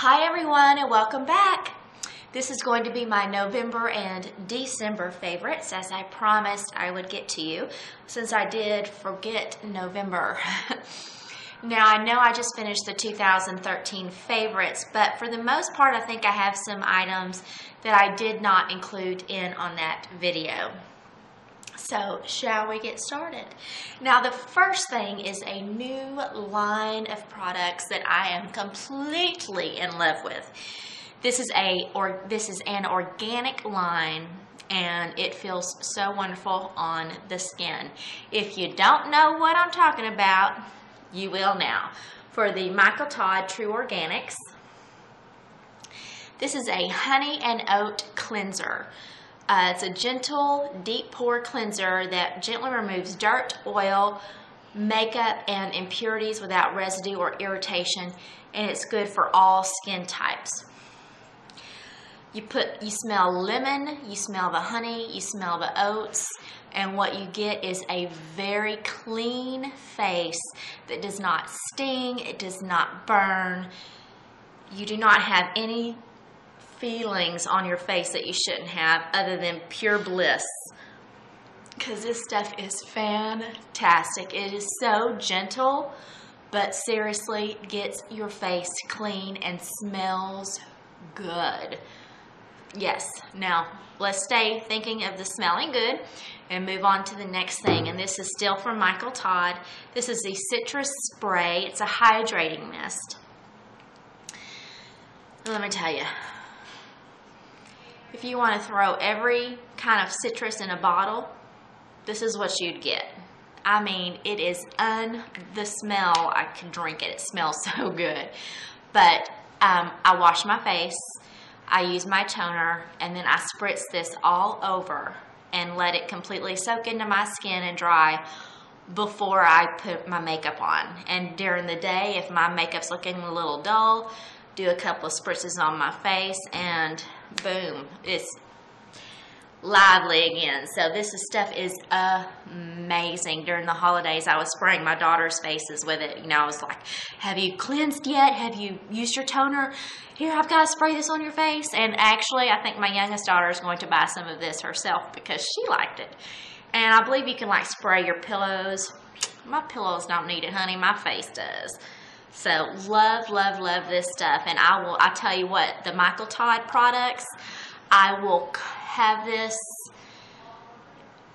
Hi everyone and welcome back. This is going to be my November and December favorites, as I promised I would get to you, since I did forget November. Now I know I just finished the 2013 favorites, but for the most part I think I have some items that I did not include in on that video. So shall we get started? Now the first thing is a new line of products that I am completely in love with. This is an organic line and it feels so wonderful on the skin. If you don't know what I'm talking about, you will now. For the Michael Todd True Organics, this is a honey and oat cleanser. It's a gentle, deep pore cleanser that gently removes dirt, oil, makeup, and impurities without residue or irritation, and it's good for all skin types. You smell lemon, you smell the honey, you smell the oats, and what you get is a very clean face that does not sting, it does not burn. You do not have any feelings on your face that you shouldn't have other than pure bliss, because this stuff is fantastic. It is so gentle, but seriously gets your face clean and smells good. Yes, now let's stay thinking of the smelling good and move on to the next thing, and this is still from Michael Todd. This is the citrus spray. It's a hydrating mist. Let me tell you, if you want to throw every kind of citrus in a bottle, this is what you'd get. I mean, it is the smell, I can drink it. It smells so good. But I wash my face, I use my toner, and then I spritz this all over and let it completely soak into my skin and dry before I put my makeup on. And during the day, if my makeup's looking a little dull, do a couple of spritzes on my face and boom, it's lively again. So this stuff is amazing. During the holidays, I was spraying my daughter's faces with it. You know, I was like, have you cleansed yet? Have you used your toner? Here, I've got to spray this on your face. And actually, I think my youngest daughter is going to buy some of this herself because she liked it. And I believe you can like spray your pillows. My pillows don't need it, honey. My face does. So love, love, love this stuff. And I tell you what, the Michael Todd products, I will have this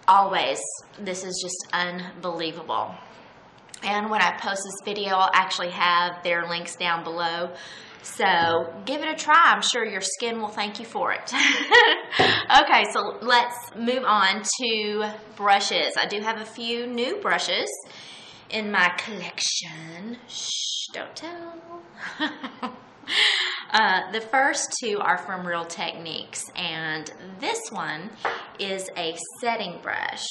always. This is just unbelievable. And when I post this video, I'll actually have their links down below. So give it a try. I'm sure your skin will thank you for it. Okay, so let's move on to brushes. I do have a few new brushes in my collection. Shh, don't tell. The first two are from Real Techniques, and this one is a setting brush.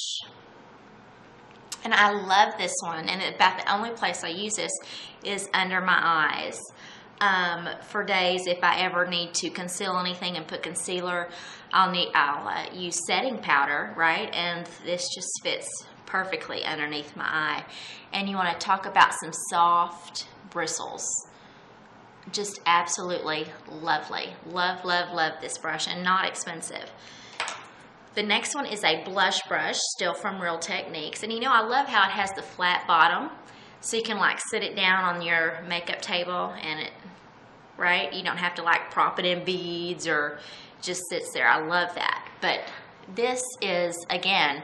And I love this one, and about the only place I use this is under my eyes. For days, if I ever need to conceal anything and put concealer, I'll use setting powder, right? And this just fits perfectly underneath my eye. And you want to talk about some soft bristles. Just absolutely lovely. Love, love, love this brush, and not expensive. The next one is a blush brush, still from Real Techniques. And you know, I love how it has the flat bottom, so you can like sit it down on your makeup table and it, right? You don't have to like prop it in beads or just sits there. I love that. But this is, again,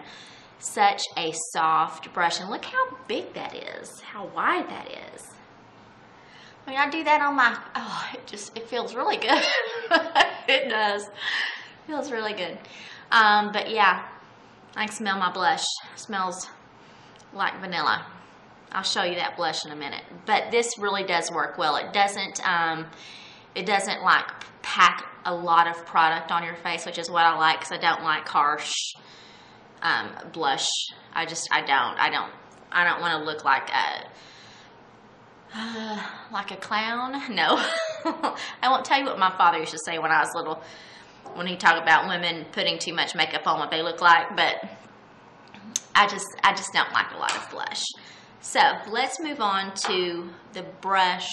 such a soft brush, and look how big that is, how wide that is. I mean, I do that on my, oh, it feels really good. It does. It feels really good. But yeah, I can smell my blush. It smells like vanilla. I'll show you that blush in a minute. But this really does work well. It doesn't like pack a lot of product on your face, which is what I like, because I don't like harsh blush. I don't want to look like a clown. No. I won't tell you what my father used to say when I was little, when he talked about women putting too much makeup on what they look like, but I just don't like a lot of blush. So let's move on to the brush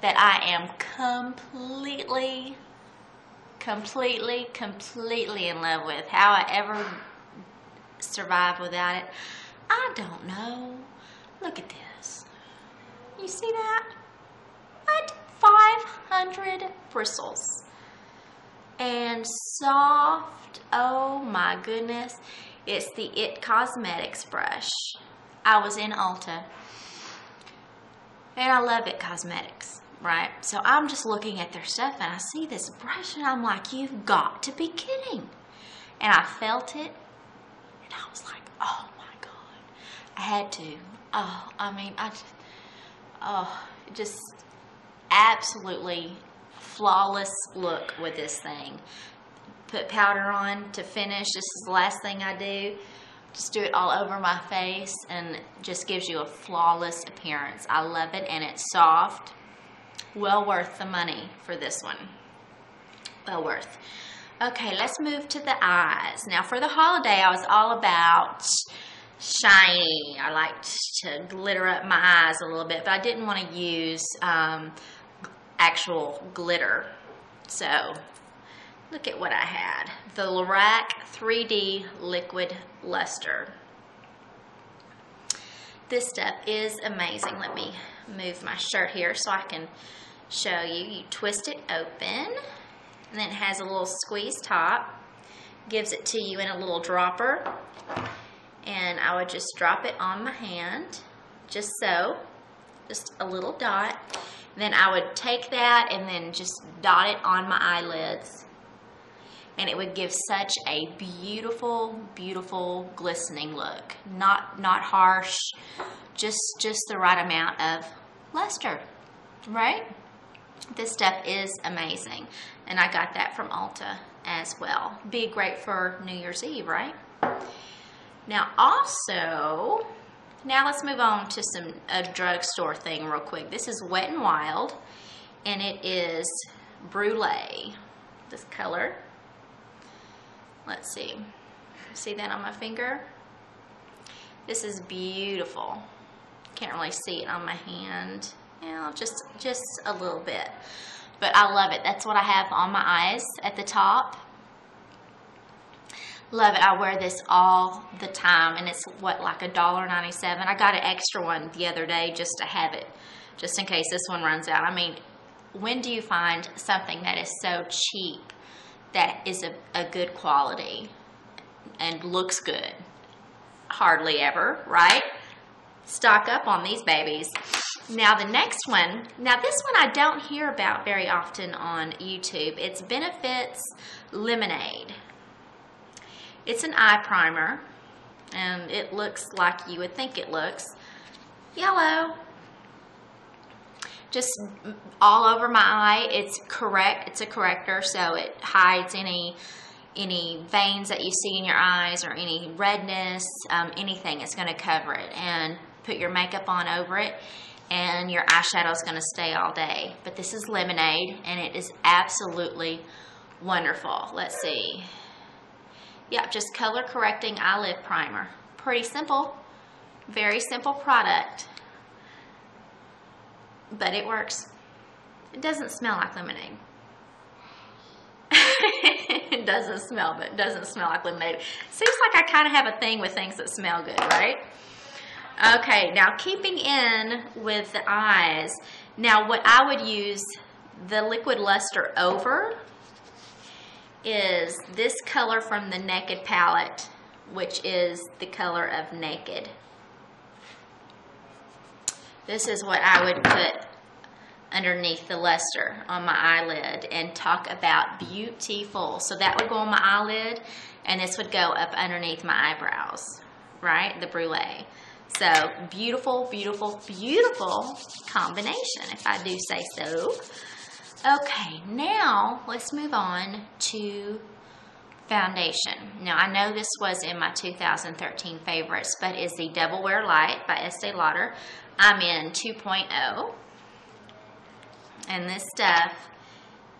that I am completely in love with. How I ever survived without it, I don't know. Look at this. You see that? What? 500 bristles. And soft. Oh my goodness. It's the It Cosmetics brush. I was in Ulta. And I love It Cosmetics, right? So I'm just looking at their stuff and I see this brush and I'm like, you've got to be kidding. And I felt it and I was like, oh my God. I had to. Oh, I mean, just absolutely flawless look with this thing. Put powder on to finish. This is the last thing I do. Just do it all over my face and just gives you a flawless appearance. I love it and it's soft. Well worth the money for this one. Well worth. Okay, let's move to the eyes. Now for the holiday, I was all about shiny. I liked to glitter up my eyes a little bit, but I didn't want to use actual glitter. So look at what I had. The Lorac 3D Liquid Luster. This stuff is amazing. Let me move my shirt here so I can show you. You twist it open, and then it has a little squeeze top. Gives it to you in a little dropper. And I would just drop it on my hand, just so. Just a little dot. Then I would take that and then just dot it on my eyelids. And it would give such a beautiful, beautiful glistening look. Not harsh, just the right amount of luster, right? This stuff is amazing. And I got that from Ulta as well. Be great for New Year's Eve, right? Now also, now let's move on to a drugstore thing real quick. This is Wet n Wild, and it is Brulee. This color. Let's see. See that on my finger? This is beautiful. Can't really see it on my hand. Yeah, just a little bit. But I love it. That's what I have on my eyes at the top. Love it. I wear this all the time, and it's what, like $1.97. I got an extra one the other day just to have it, just in case this one runs out. I mean, when do you find something that is so cheap that is a good quality and looks good? Hardly ever, right? Stock up on these babies. Now the next one, now this one I don't hear about very often on YouTube. It's Benefit's Lemonade. It's an eye primer, and it looks like you would think it looks. Yellow. Just all over my eye. It's a corrector, so it hides any veins that you see in your eyes or any redness, anything. It's going to cover it and put your makeup on over it, and your eyeshadow is going to stay all day. But this is Lemonade, and it is absolutely wonderful. Let's see. Yeah, just color correcting eyelid primer. Pretty simple, very simple product, but it works. It doesn't smell like lemonade. It doesn't smell, but it doesn't smell like lemonade. Seems like I kind of have a thing with things that smell good, right? Okay, now keeping in with the eyes. Now what I would use the liquid luster over is this color from the Naked palette, which is the color of Naked. This is what I would put underneath the luster on my eyelid and talk about beautiful. So that would go on my eyelid, and this would go up underneath my eyebrows, right? The Brulee. So beautiful, beautiful, beautiful combination, if I do say so. Okay, now let's move on to foundation. Now I know this was in my 2013 favorites, but is the Double Wear Light by Estee Lauder. I'm in 2.0, and this stuff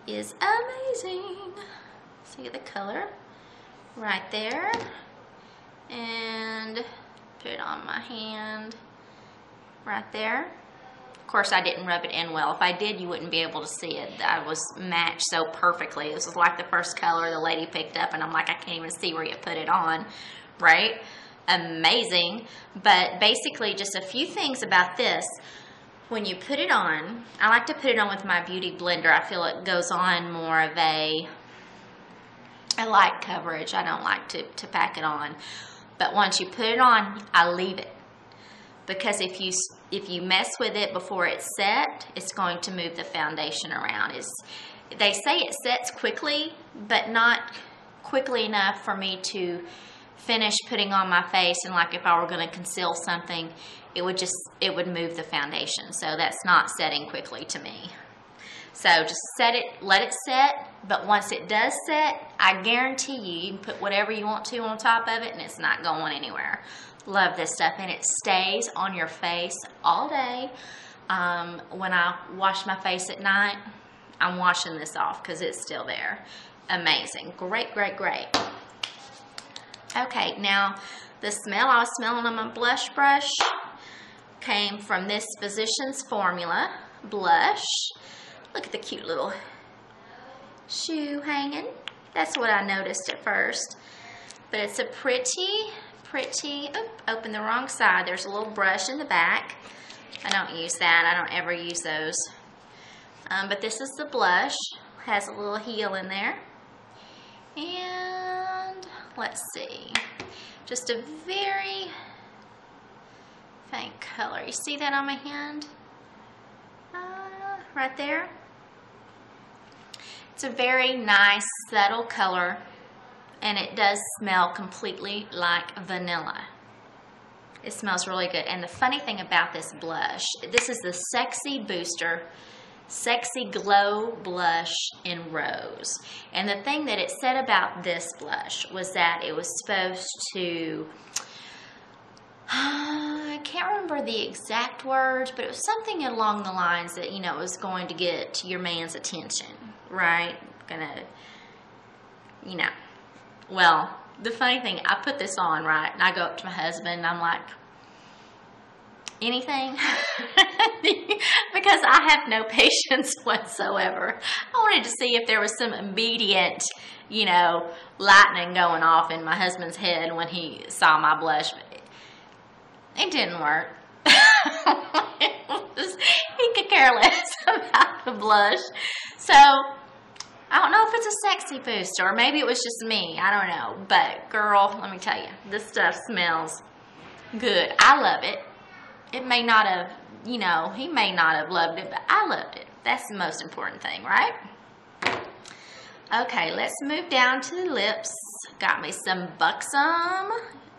is amazing. See the color right there, and put it on my hand right there. Of course, I didn't rub it in well. If I did, you wouldn't be able to see it. I was matched so perfectly. This was like the first color the lady picked up, and I'm like, I can't even see where you put it on, right? Amazing. But basically, just a few things about this. When you put it on, I like to put it on with my beauty blender. I feel it goes on more of a light coverage. I don't like to pack it on. But once you put it on, I leave it. Because if you mess with it before it's set, it's going to move the foundation around. They say it sets quickly, but not quickly enough for me to finish putting on my face, and like if I were going to conceal something, it would move the foundation. So that's not setting quickly to me. So just set it, let it set, but once it does set, I guarantee you can put whatever you want to on top of it and it's not going anywhere. Love this stuff, and it stays on your face all day. When I wash my face at night, I'm washing this off because it's still there. Amazing. Great, great, great. Okay, now the smell I was smelling on my blush brush came from this Physicians Formula blush. Look at the cute little shoe hanging. That's what I noticed at first. But it's a pretty, open the wrong side. There's a little brush in the back. I don't use that. I don't ever use those. But this is the blush. Has a little heel in there. And let's see. Just a very faint color. You see that on my hand? Right there. It's a very nice, subtle color. And it does smell completely like vanilla. It smells really good. And the funny thing about this blush, this is the Sexy Booster Sexy Glow Blush in Rose. And the thing that it said about this blush was that it was supposed to, I can't remember the exact words, but it was something along the lines that, you know, it was going to get your man's attention, right? Gonna, you know. Well, the funny thing, I put this on, right, and I go up to my husband, and I'm like, anything? Because I have no patience whatsoever. I wanted to see if there was some immediate, you know, lightning going off in my husband's head when he saw my blush. It didn't work. He could care less about the blush. So, I don't know if it's a sexy booster, or maybe it was just me. I don't know. But, girl, let me tell you, this stuff smells good. I love it. It may not have, you know, he may not have loved it, but I loved it. That's the most important thing, right? Okay, let's move down to the lips. Got me some Buxom.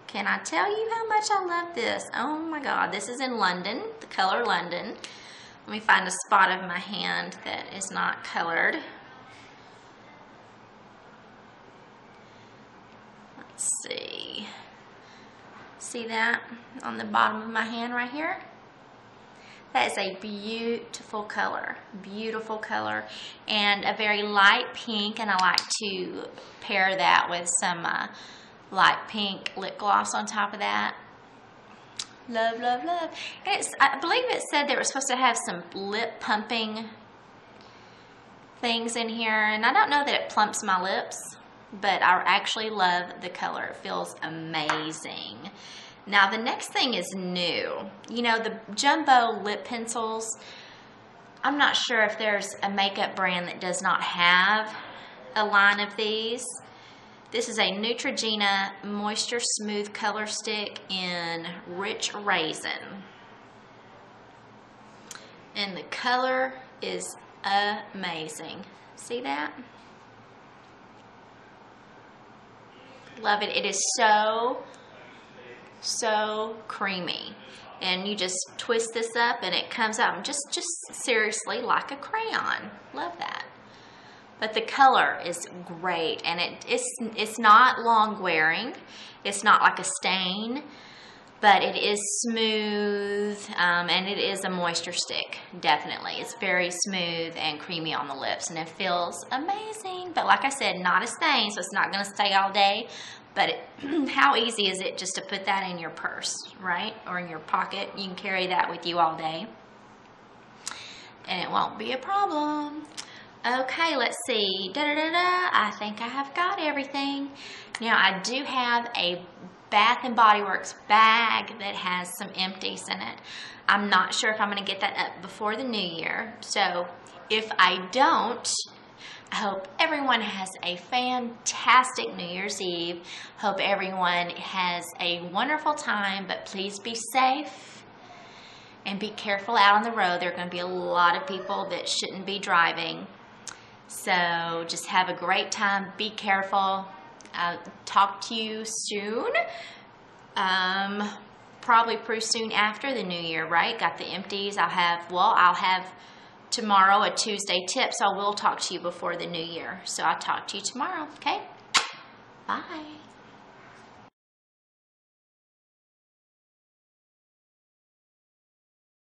Can I tell you how much I love this? Oh my God, this is in London, the color London. Let me find a spot of my hand that is not colored. Let's see. See that on the bottom of my hand right here? That is a beautiful color, and a very light pink, and I like to pair that with some light pink lip gloss on top of that. Love, love, love. And I believe it said they were supposed to have some lip pumping things in here, and I don't know that it plumps my lips, but I actually love the color. It feels amazing. Now the next thing is new. You know, the jumbo lip pencils, I'm not sure if there's a makeup brand that does not have a line of these. This is a Neutrogena Moisture Smooth Color Stick in Rich Raisin. And the color is amazing. See that? Love it. It is so creamy, and you just twist this up and it comes out just seriously like a crayon. Love that. But the color is great, and it's not long wearing. It's not like a stain, but it is smooth, and it is a moisture stick, definitely. It's very smooth and creamy on the lips, and it feels amazing. But like I said, not a stain, so it's not going to stay all day. But how easy is it just to put that in your purse, right? Or in your pocket? You can carry that with you all day. and it won't be a problem. Okay, let's see. I think I have got everything. Now I do have a Bath and Body Works bag that has some empties in it. I'm not sure if I'm going to get that up before the new year. So if I don't, I hope everyone has a fantastic New Year's Eve. Hope everyone has a wonderful time, but please be safe and be careful out on the road. There are going to be a lot of people that shouldn't be driving. So just have a great time. Be careful. I'll talk to you soon. Probably pretty soon after the new year, right? Got the empties. I'll have tomorrow a Tuesday tip, so I will talk to you before the new year. So I'll talk to you tomorrow, okay? Bye.